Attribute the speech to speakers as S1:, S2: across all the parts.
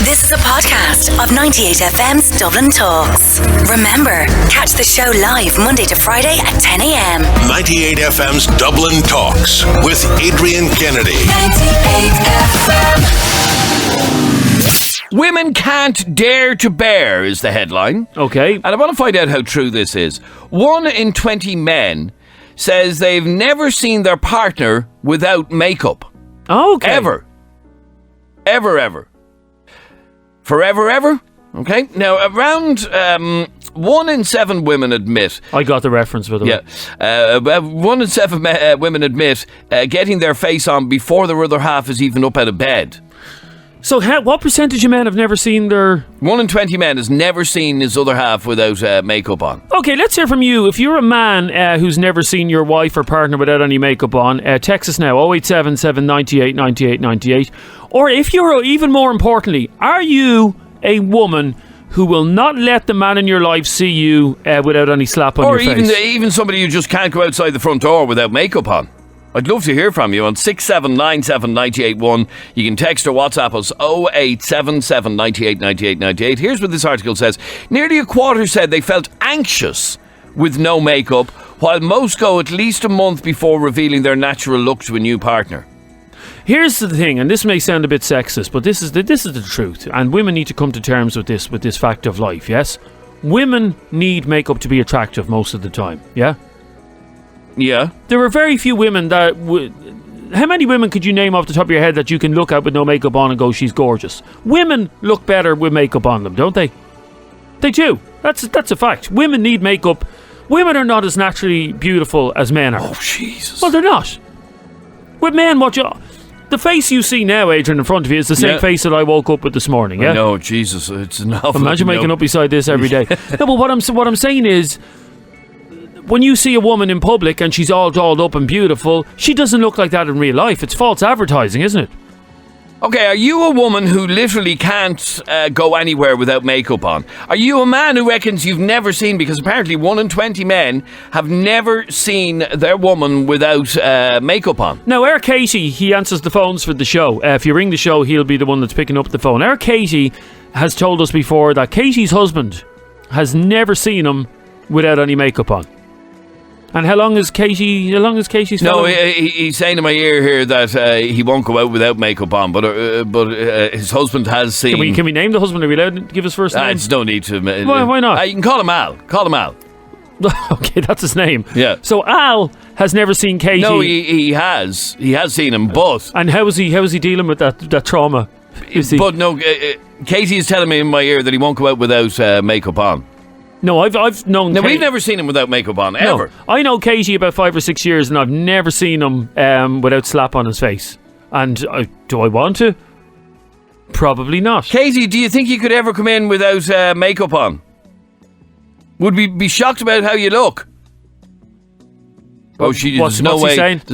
S1: This is a podcast of 98FM's Dublin Talks. Remember, catch the show live Monday to Friday at 10 a.m.
S2: 98FM's Dublin Talks with Adrian Kennedy.
S1: 98FM.
S3: Women can't dare to bear is the headline.
S4: Okay.
S3: And I want to find out how true this is. 1 in 20 men says they've never seen their partner without makeup.
S4: Okay.
S3: Ever. Forever. Okay. Now, around 1 in 7 women admit.
S4: I got the reference, by the way.
S3: Yeah. 1 in 7 women admit getting their face on before their other half is even up out of bed.
S4: So what percentage of men have never seen their...
S3: 1 in 20 men has never seen his other half without makeup on.
S4: Okay, let's hear from you. If you're a man who's never seen your wife or partner without any makeup on, text us now, 0877 98 98 98. Or if you're, even more importantly, are you a woman who will not let the man in your life see you without any slap on your face? Or
S3: even somebody who just can't go outside the front door without makeup on. I'd love to hear from you on 6797 981. You can text or WhatsApp us 0877 98 98 98. Here's what this article says. Nearly a quarter said they felt anxious with no makeup, while most go at least a month before revealing their natural look to a new partner.
S4: Here's the thing, and this may sound a bit sexist, but this is the truth, and women need to come to terms with this fact of life, yes? Women need makeup to be attractive most of the time, yeah?
S3: Yeah.
S4: There are very few women that how many women could you name off the top of your head that you can look at with no makeup on and go, she's gorgeous? Women look better with makeup on them, don't they? They do. That's a fact. Women need makeup. Women are not as naturally beautiful as men are.
S3: Oh, Jesus.
S4: Well, they're not. With men, the face you see now, Adrian, in front of you is the same face that I woke up with this morning, yeah?
S3: No, Jesus, it's enough.
S4: Imagine waking up beside this every day. No, but what I'm saying is, when you see a woman in public and she's all dolled up and beautiful, she doesn't look like that in real life. It's false advertising, isn't it?
S3: Okay, are you a woman who literally can't go anywhere without makeup on? Are you a man who reckons you've never seen, because apparently 1 in 20 men have never seen their woman without makeup on?
S4: Now, Eric Katie, he answers the phones for the show. If you ring the show, he'll be the one that's picking up the phone. Eric Katie has told us before that Katie's husband has never seen him without any makeup on. And how long is Katie's
S3: No, he's saying in my ear here that he won't go out without makeup on, but his husband has seen...
S4: Can we name the husband? Are we allowed to give his first name?
S3: It's no need to...
S4: Why not?
S3: You can call him Al.
S4: Okay, that's his name.
S3: Yeah.
S4: So Al has never seen Katie.
S3: No, he has. He has seen him, but...
S4: And how is he dealing with that trauma?
S3: But no, Katie is telling me in my ear that he won't go out without makeup on.
S4: No, I've known...
S3: No, we've never seen him without makeup on, ever.
S4: No, I know Katie about 5 or 6 years, and I've never seen him without slap on his face. And do I want to? Probably not.
S3: Katie, do you think you could ever come in without makeup on? Would we be shocked about how you look? Oh, there's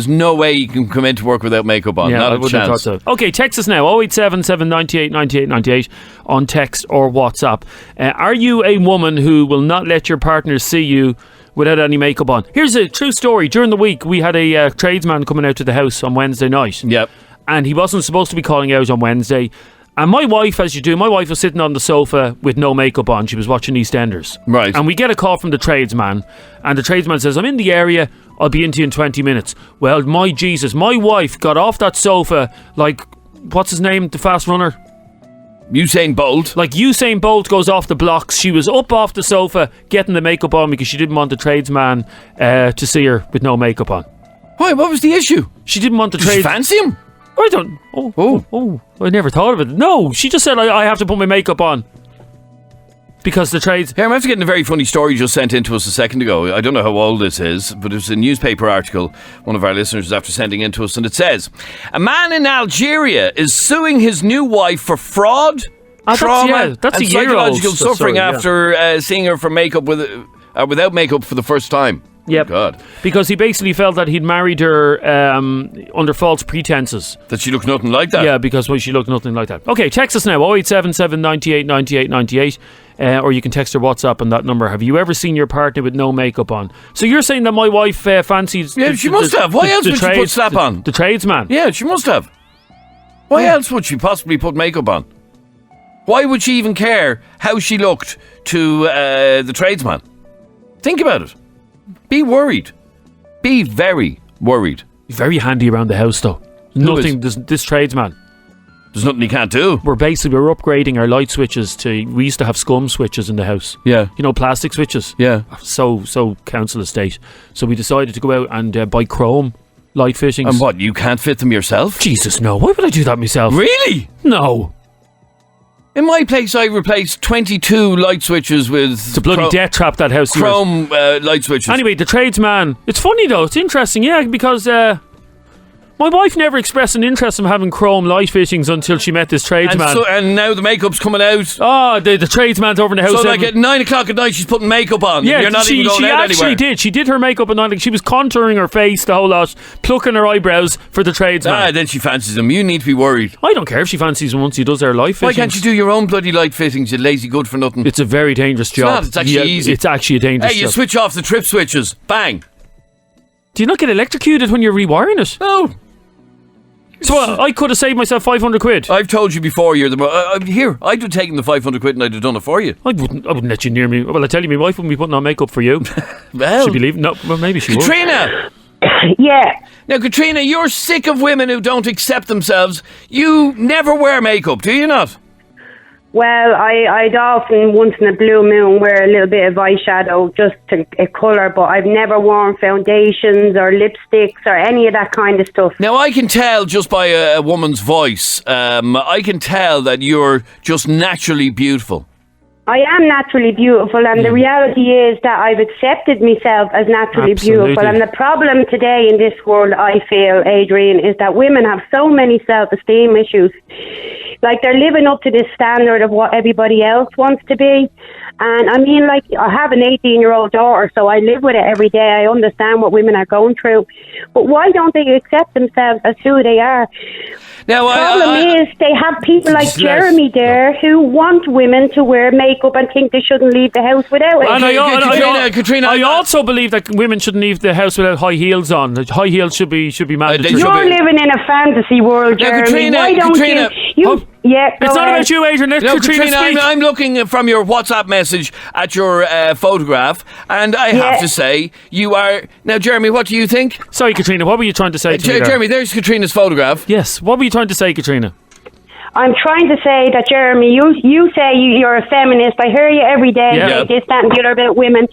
S3: no way you can come into work without makeup on.
S4: Yeah,
S3: not
S4: I
S3: a
S4: wouldn't
S3: chance.
S4: have thought so. Okay, text us now, 0877 98 98 98 on text or WhatsApp. Are you a woman who will not let your partner see you without any makeup on? Here's a true story. During the week, we had a tradesman coming out to the house on Wednesday night.
S3: Yep.
S4: And he wasn't supposed to be calling out on Wednesday. And my wife, as you do, was sitting on the sofa with no makeup on. She was watching EastEnders.
S3: Right.
S4: And we get a call from the tradesman. And the tradesman says, I'm in the area. I'll be into you in 20 minutes. Well, my Jesus, my wife got off that sofa like, what's his name, the fast runner?
S3: Usain Bolt.
S4: Like Usain Bolt goes off the blocks. She was up off the sofa getting the makeup on because she didn't want the tradesman to see her with no makeup on.
S3: Why? What was the issue?
S4: She didn't want the
S3: Did she fancy him?
S4: I don't... Oh, I never thought of it. No, she just said I have to put my makeup on. Because the trades...
S3: Here, I'm after getting a very funny story just sent in to us a second ago. I don't know how old this is, but it was a newspaper article one of our listeners is after sending in to us, and it says, a man in Algeria is suing his new wife for fraud, trauma,
S4: that's
S3: and
S4: a year
S3: psychological
S4: old
S3: suffering
S4: story,
S3: after seeing her for makeup without makeup for the first time.
S4: Yep.
S3: God.
S4: Because he basically felt that he'd married her under false pretenses.
S3: That she looked nothing like that?
S4: Yeah, because she looked nothing like that. Okay, text us now, 0877 98 98 98, or you can text or WhatsApp on that number. Have you ever seen your partner with no makeup on? So you're saying that my wife fancies...
S3: Yeah, she must have. Why else would she put slap on?
S4: The tradesman.
S3: Yeah, she must have. Why else would she possibly put makeup on? Why would she even care how she looked to the tradesman? Think about it. Be worried. Be very worried.
S4: Very handy around the house, though. Nothing. This tradesman.
S3: There's nothing he can't do.
S4: We're upgrading our light switches to. We used to have scum switches in the house.
S3: Yeah.
S4: You know, plastic switches.
S3: Yeah.
S4: So council estate. So we decided to go out and buy chrome light fittings.
S3: And what? You can't fit them yourself?
S4: Jesus, no. Why would I do that myself?
S3: Really?
S4: No.
S3: In my place, I replaced 22 light switches with...
S4: It's a bloody death trap, that house.
S3: Chrome light switches.
S4: Anyway, the tradesman. It's funny, though. It's interesting, yeah, because... my wife never expressed an interest in having chrome light fittings until she met this tradesman.
S3: And now the makeup's coming out.
S4: Oh, the tradesman's over in the house.
S3: So like at 9 o'clock at night she's putting makeup on.
S4: Yeah,
S3: you're not even going out anywhere.
S4: She actually did. She did her makeup at 9 o'clock. She was contouring her face, the whole lot, plucking her eyebrows for the tradesman.
S3: Then she fancies him. You need to be worried.
S4: I don't care if she fancies him once he does her light fittings.
S3: Why can't you do your own bloody light fittings, you lazy good for nothing?
S4: It's a very dangerous job.
S3: It's actually easy.
S4: It's actually a dangerous job.
S3: Hey, you switch off the trip switches. Bang.
S4: Do you not get electrocuted when you're rewiring it?
S3: No.
S4: So I could have saved myself 500 quid.
S3: I've told you before, you're the here, I'd have taken the 500 quid and I'd have done it for you.
S4: I wouldn't let you near me. Well, I tell you, my wife wouldn't be putting on makeup for you.
S3: Well,
S4: she'd be leaving. No, well, maybe she
S3: Katrina!
S5: Yeah.
S3: Now, Katrina, you're sick of women who don't accept themselves. You never wear makeup, do you not?
S5: Well, I'd often, once in a blue moon, wear a little bit of eyeshadow just to a colour, but I've never worn foundations or lipsticks or any of that kind of stuff.
S3: Now, I can tell just by a woman's voice, I can tell that you're just naturally beautiful.
S5: I am naturally beautiful, and the reality is that I've accepted myself as naturally beautiful. And the problem today in this world, I feel, Adrian, is that women have so many self-esteem issues. Like, they're living up to this standard of what everybody else wants to be. And I mean, like, I have an 18-year-old daughter, so I live with it every day. I understand what women are going through. But why don't they accept themselves as who they are?
S3: Now,
S5: the problem is they have people like Jeremy there who want women to wear makeup and think they shouldn't leave the house without it.
S3: Katrina,
S4: I also believe that women shouldn't leave the house without high heels on. The high heels should be mandatory.
S5: You're living in a fantasy world, Jeremy. Why don't you? Yeah,
S4: it's not about you, Adrian. Let Katrina speak.
S3: I'm looking from your WhatsApp message at your photograph, and I have to say, you are... Now, Jeremy, what do you think?
S4: Sorry, Katrina, what were you trying to say to me there?
S3: Jeremy, there's Katrina's photograph.
S4: Yes, what were you trying to say, Katrina?
S5: I'm trying to say that, Jeremy, you say you're a feminist. I hear you every day, this, that, and the other about women.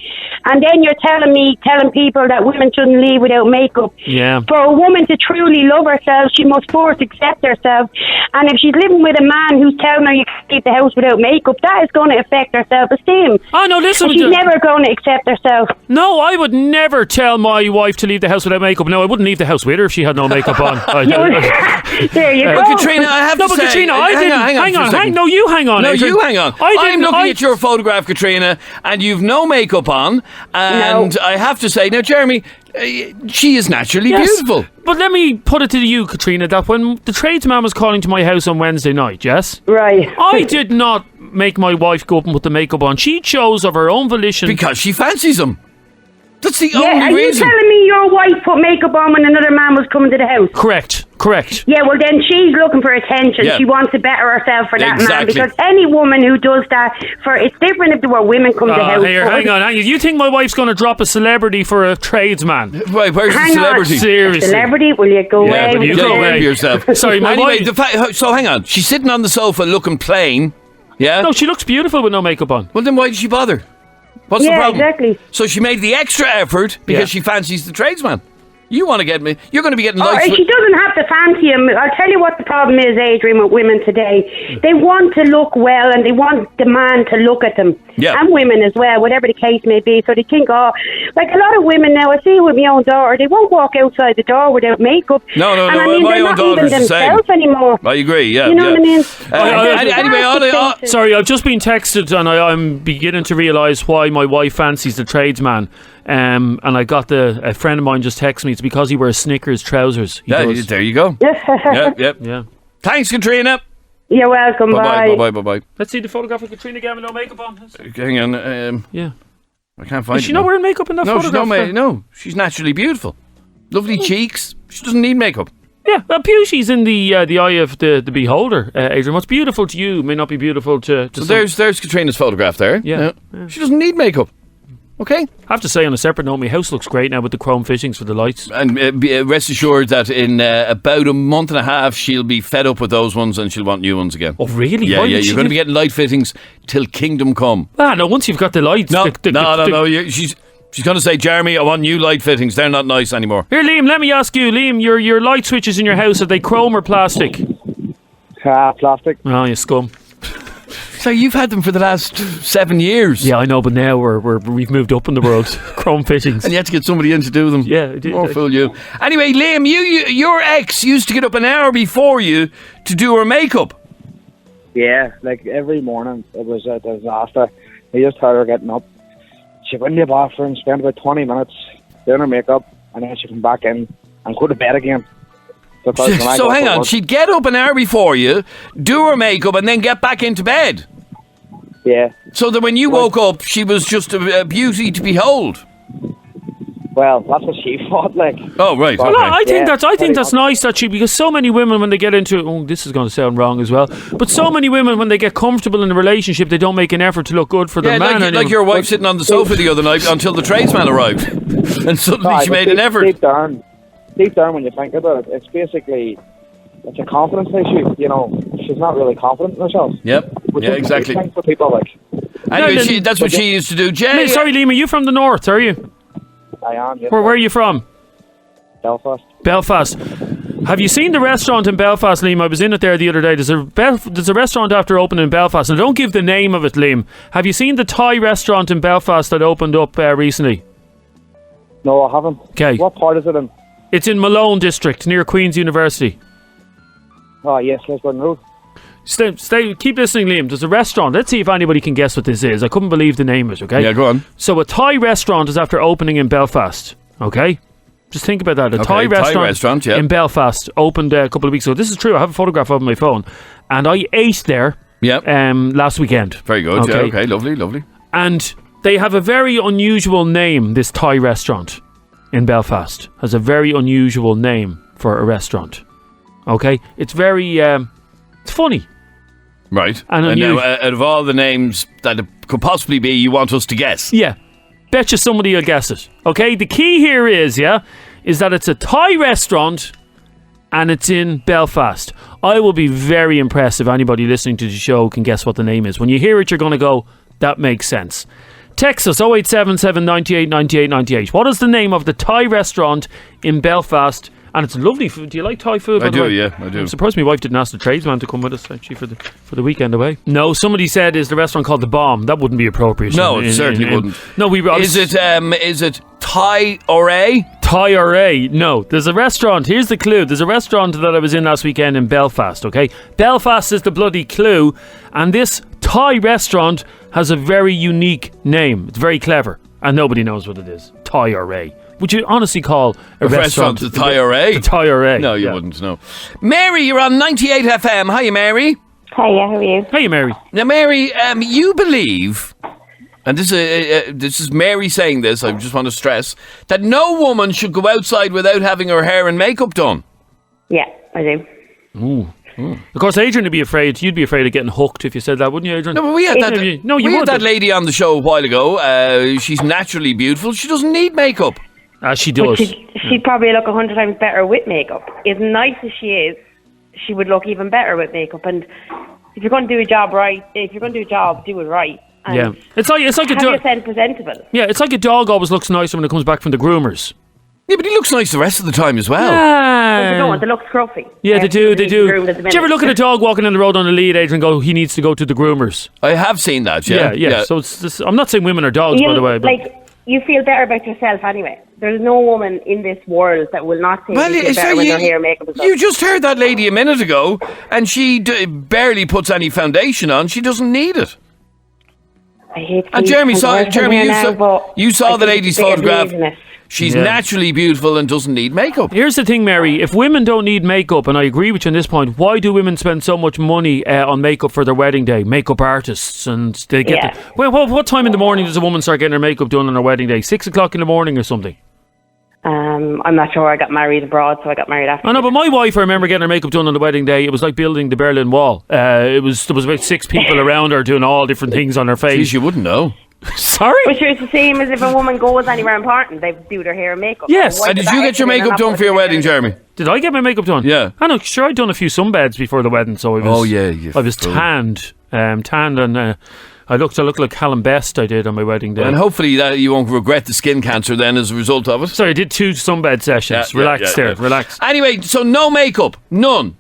S5: And then you're telling people that women shouldn't leave without makeup.
S4: Yeah.
S5: For a woman to truly love herself, she must first accept herself. And if she's living with a man who's telling her you can't leave the house without makeup, that is going to affect her self-esteem.
S4: Oh, no, listen.
S5: She's never going to accept herself.
S4: No, I would never tell my wife to leave the house without makeup. No, I wouldn't leave the house with her if she had no makeup on.
S5: There you go.
S3: Katrina, I have to say...
S4: Katrina, I didn't... Hang on. No, you hang on.
S3: No, you hang on. I'm looking at your photograph, Katrina, and you've no makeup on. And I have to say, now, Jeremy, she is naturally beautiful.
S4: But let me put it to you, Katrina, that when the tradesman was calling to my house on Wednesday night, yes?
S5: Right.
S4: I did not make my wife go up and put the makeup on. She chose of her own volition.
S3: Because she fancies him. That's the only
S5: are
S3: reason.
S5: Are you telling me your wife put makeup on when another man was coming to the house?
S4: Correct.
S5: Yeah, well then she's looking for attention.
S3: Yeah.
S5: She wants to better herself for that man.
S3: Exactly.
S5: Because any woman who does that, it's different if there were women come to the house.
S4: Hang on. You think my wife's going to drop a celebrity for a tradesman?
S3: Right, where's the celebrity?
S4: Seriously.
S5: Celebrity, will you go away?
S3: But you go away for yourself.
S4: Sorry, my
S3: wife... So hang on. She's sitting on the sofa looking plain. Yeah?
S4: No, she looks beautiful with no makeup on.
S3: Well, then why did she bother? What's the problem?
S5: Exactly.
S3: So she made the extra effort because she fancies the tradesman. You want to get me? You're going to be getting lights.
S5: She doesn't have to fancy him. I'll tell you what the problem is, Adrian, with women today. They want to look well and they want the man to look at them.
S3: Yeah.
S5: And women as well, whatever the case may be. So they think, like a lot of women now, I see with my own daughter, they won't walk outside the door without makeup.
S3: No.
S5: And I mean,
S3: my
S5: they're
S3: own
S5: not even
S3: daughter's the same.
S5: themselves anymore.
S3: I agree, yeah.
S5: You know what I mean?
S3: Anyway,
S4: sorry, I've just been texted and I'm beginning to realise why my wife fancies the tradesman. And I got a friend of mine just texted me. It's because he wears Snickers trousers.
S3: There you go. Yeah. Thanks, Katrina.
S5: You're welcome.
S3: Bye.
S4: Let's see the photograph of Katrina again with no makeup on.
S3: Hang on.
S4: Yeah.
S3: I can't find it.
S4: Is she not wearing makeup in that photograph?
S3: No, she's naturally beautiful. Lovely cheeks. She doesn't need makeup.
S4: Yeah, well, beauty's in the eye of the beholder, Adrian. What's beautiful to you may not be beautiful to
S3: So
S4: some.
S3: there's Katrina's photograph there.
S4: Yeah.
S3: She doesn't need makeup. Okay.
S4: I have to say, on a separate note, my house looks great now with the chrome fittings for the lights.
S3: And rest assured that in about a month and a half, she'll be fed up with those ones and she'll want new ones again.
S4: Oh, really?
S3: Yeah,
S4: Why
S3: yeah.
S4: did
S3: You're
S4: she
S3: going to be
S4: give-
S3: getting light fittings till kingdom come.
S4: No, once you've got the lights.
S3: No,
S4: the-
S3: no. She's going to say, Jeremy, I want new light fittings. They're not nice anymore.
S4: Here, Liam, let me ask you, Liam, your light switches in your house, are they chrome or plastic?
S6: Plastic.
S4: Oh, you scum.
S3: So you've had them for the last 7 years.
S4: Yeah, I know, but now we've moved up in the world. Chrome fittings.
S3: And you had to get somebody in to do them.
S4: Yeah, I did.
S3: Oh, fool you. Anyway, Liam, your ex used to get up an hour before you to do her makeup.
S6: Yeah, like every morning it was a disaster. I just heard her getting up. She'd go in the bathroom, spend about 20 minutes doing her makeup, and then she'd come back in and go to bed again. Because when I
S3: So
S6: got
S3: hang
S6: to
S3: on,
S6: work-
S3: she'd get up an hour before you, do her makeup, and then get back into bed.
S6: Yeah,
S3: So that when you woke up, she was just a beauty to behold.
S6: well, that's what she thought, like.
S3: Oh, right.
S6: Well,
S3: Okay.
S4: No, I think
S6: Yeah,
S4: that's
S6: very
S4: that's
S6: much.
S4: nice that because so many women when they get into this is going to sound wrong as well, but so many women when they get comfortable in a relationship they don't make an effort to look good for their
S3: Yeah,
S4: man.
S3: like your wife sitting on the sofa the other night until the tradesman arrived. And suddenly she made an effort.
S6: Deep down, when you think about it, it's basically, it's a confidence issue, you know. She's not really confident in herself.
S3: Yep.
S6: Which
S3: Yeah,
S6: is a
S3: exactly.
S6: big thing for people, like.
S3: Anyway,
S4: No,
S3: that's what she used to do. Jay,
S4: Sorry, Liam, are you from the north? Are you?
S6: I am, yes.
S4: Where are you from?
S6: Belfast.
S4: Belfast. Have you seen the restaurant in Belfast, Liam? I was in it there the other day. There's a restaurant after opening in Belfast, and don't give the name of it, Liam. Have you seen the Thai restaurant in Belfast that opened up recently?
S6: No, I haven't.
S4: 'Kay.
S6: What part is it in?
S4: It's in Malone District, near Queen's University.
S6: Oh, yes, Lisburn Road.
S4: Stay, keep listening, Liam. There's a restaurant. Let's see if anybody can guess what this is. I couldn't believe the name of it, okay?
S3: Yeah, go on.
S4: So a Thai restaurant is after opening in Belfast, okay? Just think about that. A Thai restaurant
S3: yeah.
S4: in Belfast opened a couple of weeks ago. This is true. I have a photograph of it on my phone. And I ate there
S3: Yep.
S4: last weekend.
S3: Very good. Yeah, okay, lovely, lovely.
S4: And they have a very unusual name, this Thai restaurant in Belfast. Has a very unusual name for a restaurant. Okay? It's very... it's funny.
S3: Right.
S4: And
S3: now,
S4: unusual.
S3: out of all the names that it could possibly be, you want us to guess.
S4: Yeah. Betcha somebody will guess it. Okay? The key here is that it's a Thai restaurant and it's in Belfast. I will be very impressed if anybody listening to the show can guess what the name is. When you hear it, you're going to go, that makes sense. Text us 0877 98 98 98. What is the name of the Thai restaurant in Belfast? And it's lovely food. Do you like Thai food? by
S3: I
S4: the
S3: do,
S4: way?
S3: yeah, I do.
S4: I'm surprised my wife didn't ask the tradesman to come with us actually for the weekend away. No, somebody said is the restaurant called The Bomb. That wouldn't be appropriate.
S3: No, it certainly wouldn't.
S4: No,
S3: Is it Thai or A?
S4: Thai or A? No, there's a restaurant. Here's the clue. There's a restaurant that I was in last weekend in Belfast, okay? Belfast is the bloody clue. And this Thai restaurant has a very unique name. It's very clever. And nobody knows what it is. Thai or A. Would you honestly call a restaurant
S3: the Thai or A?
S4: The Thai or A?
S3: No, you
S4: Yeah.
S3: wouldn't, no. Mary, you're on 98 FM. Hiya, Mary.
S5: Hiya, how are you?
S4: Hey, Mary.
S3: Now, Mary, you believe, and this is Mary saying this, I just want to stress, that no woman should go outside without having her hair and makeup done.
S5: Yeah, I do.
S4: Of course, Adrian would be afraid. You'd be afraid of getting hooked if you said that, wouldn't you, Adrian?
S3: No, but we had that.
S4: No, you
S3: we had
S4: would.
S3: that lady on the show a while ago. She's naturally beautiful. She doesn't need makeup.
S4: She
S5: But
S4: does.
S5: she'd probably look 100 times better with makeup. As nice as she is, she would look even better with makeup. And if you're going to do a job right, do it right. And
S4: Yeah, it's like a
S5: have
S4: dog.
S5: yourself presentable.
S4: Yeah, it's like a dog always looks nicer when it comes back from the groomers.
S3: Yeah, but he looks nice the rest of the time as well.
S5: They don't want to look scruffy.
S4: Yeah, they do. They do.
S5: Groomed at the
S4: Did you ever
S5: minute.
S4: look at a dog walking in the road on a lead, Adrian, and go, he needs to go to the groomers?
S3: I have seen that.
S4: Yeah. So it's this, I'm not saying women are dogs, by the way. But
S5: You feel better about yourself anyway. There's no woman in this world that will not say they feel better with their hair, makeup and stuff.
S3: you just heard that lady a minute ago, and she barely puts any foundation on. She doesn't need it.
S5: I hate
S3: And Jeremy, you saw the lady's photograph.
S5: It.
S3: She's
S4: Yeah.
S3: naturally beautiful and doesn't need makeup.
S4: here's the thing, Mary. If women don't need makeup, and I agree with you on this point, why do women spend so much money on makeup for their wedding day? Makeup artists, and they get.
S5: Yeah.
S4: What time in the morning does a woman start getting her makeup done on her wedding day? 6 o'clock in the morning or something?
S7: I'm not sure. I got married abroad, so I got married after.
S4: I know, but my wife, I remember getting her makeup done on the wedding day. It was like building the Berlin Wall. There was about 6 people around her doing all different things on her face.
S3: Jeez, you wouldn't know.
S4: Sorry?
S7: But sure, it's the same as if a woman goes anywhere important, they do their hair and makeup.
S4: Yes.
S7: Why
S3: And did
S7: that
S3: you get your
S7: actually
S3: makeup
S7: not
S3: done
S7: put
S3: for your
S7: it
S3: wedding,
S7: in?
S3: Jeremy?
S4: Did I get my makeup done?
S3: Yeah.
S4: I know, sure, I'd done a few sunbeds before the wedding, so I was.
S3: Oh, yeah, you
S4: I was
S3: fool.
S4: tanned, and I looked like Callum Best. I did on my wedding day.
S3: And hopefully that you won't regret the skin cancer then as a result of it.
S4: Sorry, I did 2 sunbed sessions. Relax. Relax.
S3: Anyway, so no makeup, none.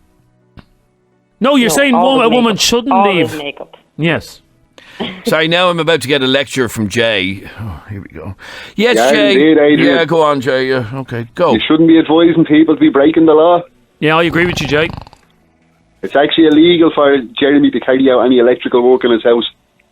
S4: No, you're saying a woman shouldn't
S7: Always
S4: leave.
S7: makeup.
S4: Yes.
S3: Sorry, now I'm about to get a lecture from Jay. Oh, here we go. Yes,
S8: Yeah,
S3: Jay.
S8: indeed, Adrian.
S3: Yeah, go on, Jay. Yeah, okay, go.
S8: You shouldn't be advising people to be breaking the law.
S4: Yeah, I agree with you, Jay.
S8: It's actually illegal for Jeremy to carry out any electrical work in his house.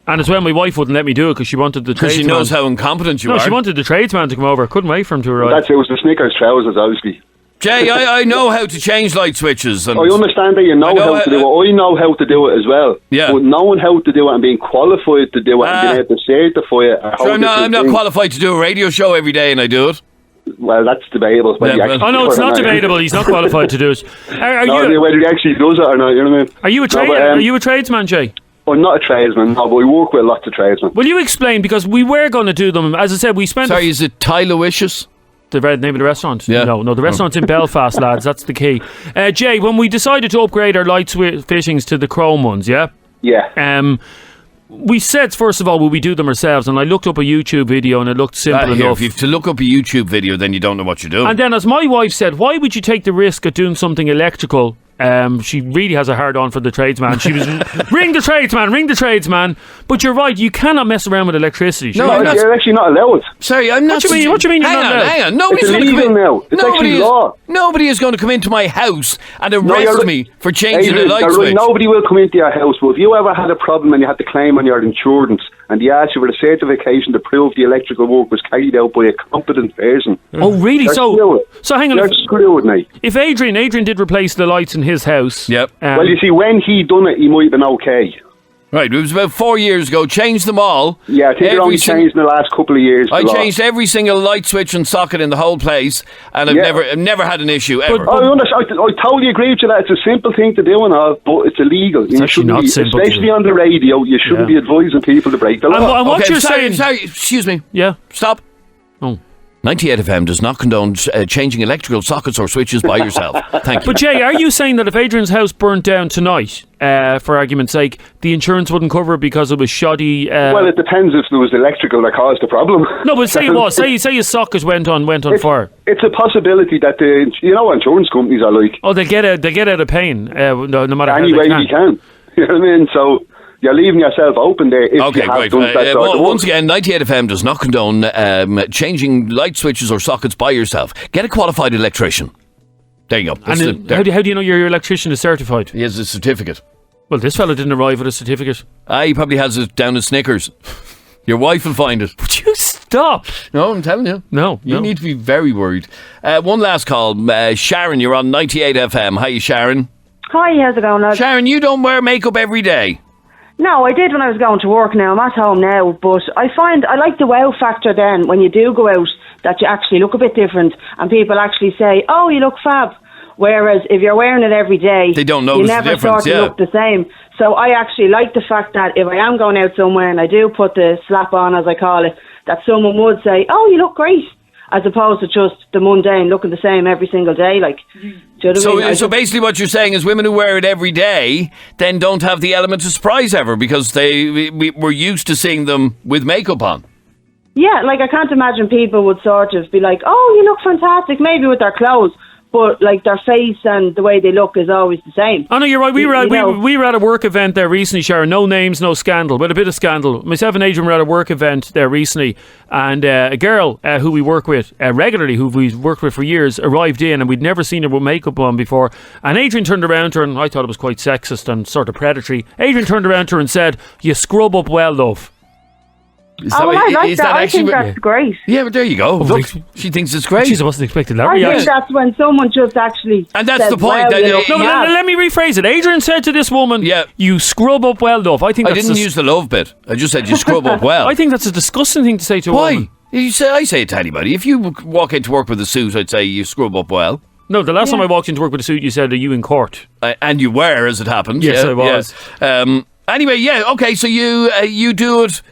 S4: And as well, my wife wouldn't let me do it because she wanted the
S3: Because
S4: tradesman.
S3: she knows how incompetent you
S4: No,
S3: are.
S4: she wanted the tradesman to come over. Couldn't wait for him to arrive.
S8: It was the Snickers trousers, obviously.
S3: Jay, I know how to change light switches. And
S8: I understand that you know how to do it. I know how to do it as well.
S3: Yeah.
S8: But knowing how to do it and being qualified to do it and being able to certify it. are
S3: Sure,
S8: whole
S3: I'm not
S8: different things.
S3: qualified to do a radio show every day and I do it.
S8: Well, that's debatable.
S3: Yeah,
S4: Oh no, it's not debatable. He's not qualified to do it.
S8: Whether he actually does it or not, you know what I mean?
S4: Are you a are you a tradesman, Jay?
S8: I'm not a tradesman, no, but we work with lots of tradesmen.
S4: Will you explain? Because we were going to do them. As I said, we spent.
S3: Sorry, is it Tylowicious?
S4: The name of the restaurant?
S3: Yeah.
S4: No, the restaurant's in Belfast, lads. That's the key. Jay, when we decided to upgrade our light fittings to the chrome ones, yeah?
S8: Yeah.
S4: We said, first of all, will we do them ourselves? And I looked up a YouTube video and it looked simple
S3: Here,
S4: enough.
S3: if you have to look up a YouTube video, then you don't know what you're doing.
S4: And then, as my wife said, why would you take the risk of doing something electrical? She really has a hard on for the tradesman. She was ring the tradesman. But you're right, you cannot mess around with electricity.
S3: No, I'm not-
S8: You're actually not allowed.
S3: Sorry, I'm not.
S4: What do you mean you're not allowed?
S3: Hang on. Nobody's
S8: It's
S3: going to
S8: illegal
S3: come in.
S8: now. It's actually law.
S3: Nobody is going to come into my house and
S8: No,
S3: arrest
S8: you're-
S3: me for changing
S8: Adrian,
S3: a light
S8: you're right,
S3: switch.
S8: nobody will come into your house, but if you ever had a problem and you had to claim on your insurance and they asked you for a certification to prove the electrical work was carried out by a competent person.
S4: Oh, really?
S8: You're screwed.
S4: So hang on.
S8: You're screwed, mate.
S4: If Adrian did replace the lights in his house.
S3: Yep.
S8: Well, you see, when he done it, he might have been okay.
S3: Right, it was about 4 years ago. Changed them all.
S8: Yeah, I think they're only changed in the last couple of years.
S3: I changed every single light switch and socket in the whole place, and I've never had an issue ever.
S8: I totally agree with you that it's a simple thing to do and all, but it's illegal.
S4: It's actually not simple to
S8: especially
S4: do.
S8: on the radio. You shouldn't be advising people to break the law.
S4: And what
S3: Okay,
S4: you're
S3: sorry,
S4: saying...
S3: excuse me.
S4: Yeah.
S3: Stop.
S4: Oh.
S3: 98FM does not condone changing electrical sockets or switches by yourself. Thank you.
S4: But Jay, are you saying that if Adrian's house burnt down tonight, for argument's sake, the insurance wouldn't cover it because it was shoddy?
S8: Well, it depends if there was electrical that caused the problem.
S4: No, but say it was. Say his socket went on fire.
S8: It's a possibility that what insurance companies are like.
S4: Oh, they get out of pain, no matter
S8: Any
S4: how
S8: way
S4: they can.
S8: you can. You know what I mean? So you're leaving yourself open there if
S3: Okay,
S8: you have
S3: great.
S8: done that sort of
S3: Once
S8: work.
S3: again, 98FM does not condone changing light switches or sockets by yourself. Get a qualified electrician. There you go. That's
S4: And how do you know your electrician is certified?
S3: He has a certificate.
S4: Well, this fella didn't arrive with a certificate.
S3: He probably has it down in Snickers. Your wife will find it.
S4: Would you stop?
S3: No, I'm telling you.
S4: No.
S3: You need to be very worried. One last call. Sharon, you're on 98FM. Hi, Sharon.
S9: Hi, how's it going, lad?
S3: Sharon, you don't wear makeup every day.
S9: No, I did when I was going to work now. I'm at home now, but I find I like the wow factor then when you do go out that you actually look a bit different and people actually say, oh, you look fab. Whereas if you're wearing it every day,
S3: they don't
S9: you
S3: notice
S9: never
S3: the difference,
S9: sort of look the same. So I actually like the fact that if I am going out somewhere and I do put the slap on, as I call it, that someone would say, oh, you look great, as opposed to just the mundane looking the same every single day. Like, do you know what I mean?
S3: So basically what you're saying is women who wear it every day then don't have the element of surprise ever because we're used to seeing them with makeup on.
S9: Yeah, like I can't imagine people would sort of be like, oh, you look fantastic, maybe with their clothes, but like their face and the way they look is always the same.
S4: Oh no, you're right. We were at a work event there recently, Sharon. No names, no scandal, but a bit of scandal. Myself and Adrian were at a work event there recently, and a girl who we work with regularly, who we've worked with for years, arrived in, and we'd never seen her with makeup on before. And Adrian turned around to her, and I thought it was quite sexist and sort of predatory. Adrian turned around to her and said, "You scrub up well, love."
S9: I like that. I think that's great.
S3: Yeah, but there you go. Look, she thinks it's great.
S4: Jeez, I wasn't expecting that
S9: I
S4: reaction.
S9: think that's when someone just actually
S3: And that's
S9: says,
S3: the point.
S9: well, you look
S3: No,
S9: mad.
S4: Let me rephrase it. Adrian said to this woman, you scrub up well, love. I
S3: I didn't use the love bit. I just said you scrub up well.
S4: I think that's a disgusting thing to say to a
S3: Why?
S4: woman.
S3: I say it to anybody. If you walk into work with a suit, I'd say you scrub up well.
S4: No, the last time I walked into work with a suit, you said, are you in court?
S3: And you were, as it happened.
S4: Yes, I was.
S3: Yeah. Anyway, yeah, okay, so you do it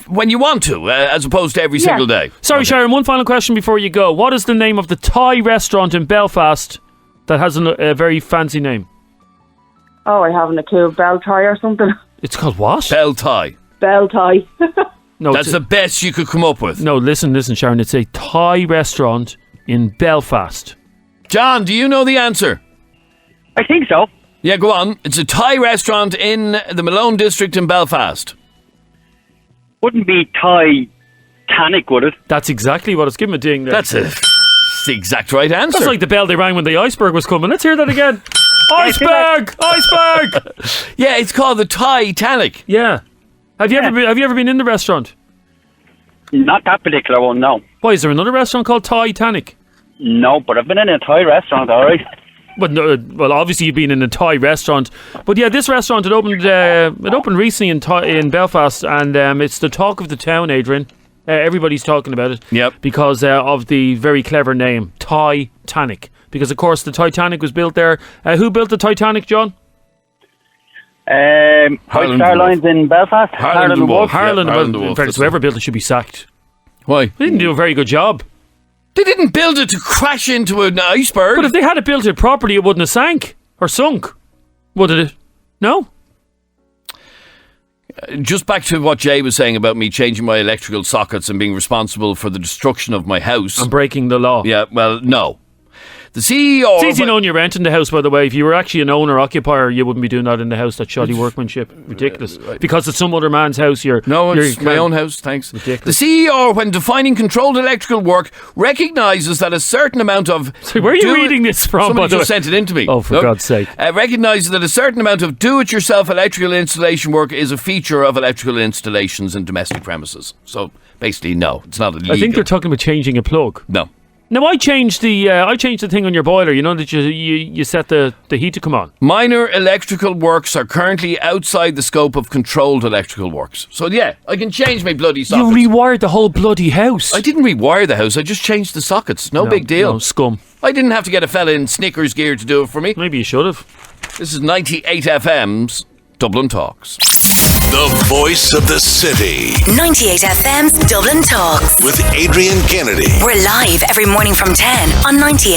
S3: when you want to, as opposed to every single day.
S4: Sorry,
S3: okay.
S4: Sharon, one final question before you go. What is the name of the Thai restaurant in Belfast that has a very fancy name?
S9: Oh, I haven't a clue. Bell Thai or something.
S4: It's called what?
S3: Bell Thai.
S9: Bell Thai.
S4: No,
S3: that's the best you could come up with.
S4: No, listen, Sharon. It's a Thai restaurant in Belfast.
S3: John, do you know the answer?
S10: I think so.
S3: Yeah, go on. It's a Thai restaurant in the Malone district in Belfast.
S10: Wouldn't be Thai Tanic, would it?
S4: That's exactly what it's. Give him a ding there.
S3: That's the exact right answer.
S4: That's like the bell they rang when the iceberg was coming. Let's hear that again. Iceberg! Iceberg!
S3: Yeah, it's called the Titanic.
S4: Yeah. Have you ever been in the restaurant?
S10: Not that particular one, no.
S4: Why, is there another restaurant called Titanic?
S10: No, but I've been in a Thai restaurant, all right.
S4: But no, well, obviously you've been in a Thai restaurant. But yeah, this restaurant, it opened recently in Belfast, and it's the talk of the town, Adrian. Everybody's talking about it.
S3: Yep.
S4: Because of the very clever name, Titanic. Because, of course, the Titanic was built there. Who built the Titanic, John?
S10: White Star Lines in Belfast.
S3: Harland and Wolff.
S4: Harland and Wolff. In fact, whoever built it should be sacked.
S3: Why?
S4: They didn't do a very good job.
S3: They didn't build it to crash into an iceberg.
S4: But if they had it built it properly, it wouldn't have sank or sunk. Would it? No?
S3: Just back to what Jay was saying about me changing my electrical sockets and being responsible for the destruction of my house.
S4: And breaking the law.
S3: Yeah, well, no. The CEO...
S4: It's easy knowing you're renting the house, by the way. If you were actually an owner-occupier, you wouldn't be doing that in the house. That's shoddy workmanship. Ridiculous. Because it's some other man's house,
S3: No, it's my own house, thanks.
S4: Ridiculous.
S3: The CEO, when defining controlled electrical work, recognises that a certain amount of...
S4: So where are you reading this from,
S3: Somebody
S4: by the
S3: just
S4: way?
S3: sent it in to me.
S4: Oh, for God's sake.
S3: Recognises that a certain amount of do-it-yourself electrical installation work is a feature of electrical installations in domestic premises. So, basically, no, it's not illegal.
S4: I think they're talking about changing a plug.
S3: No.
S4: Now, I changed the thing on your boiler. You know that you set the heat to come on.
S3: Minor electrical works are currently outside the scope of controlled electrical works. So yeah, I can change my bloody sockets.
S4: You rewired the whole bloody house.
S3: I didn't rewire the house. I just changed the sockets. No big deal.
S4: No, scum.
S3: I didn't have to get a fella in Snickers gear to do it for me.
S4: Maybe you should have.
S3: This is 98FM's Dublin Talks.
S2: The voice of the city.
S1: 98FM's Dublin Talks.
S2: With Adrian Kennedy.
S1: We're live every morning from 10 on 98.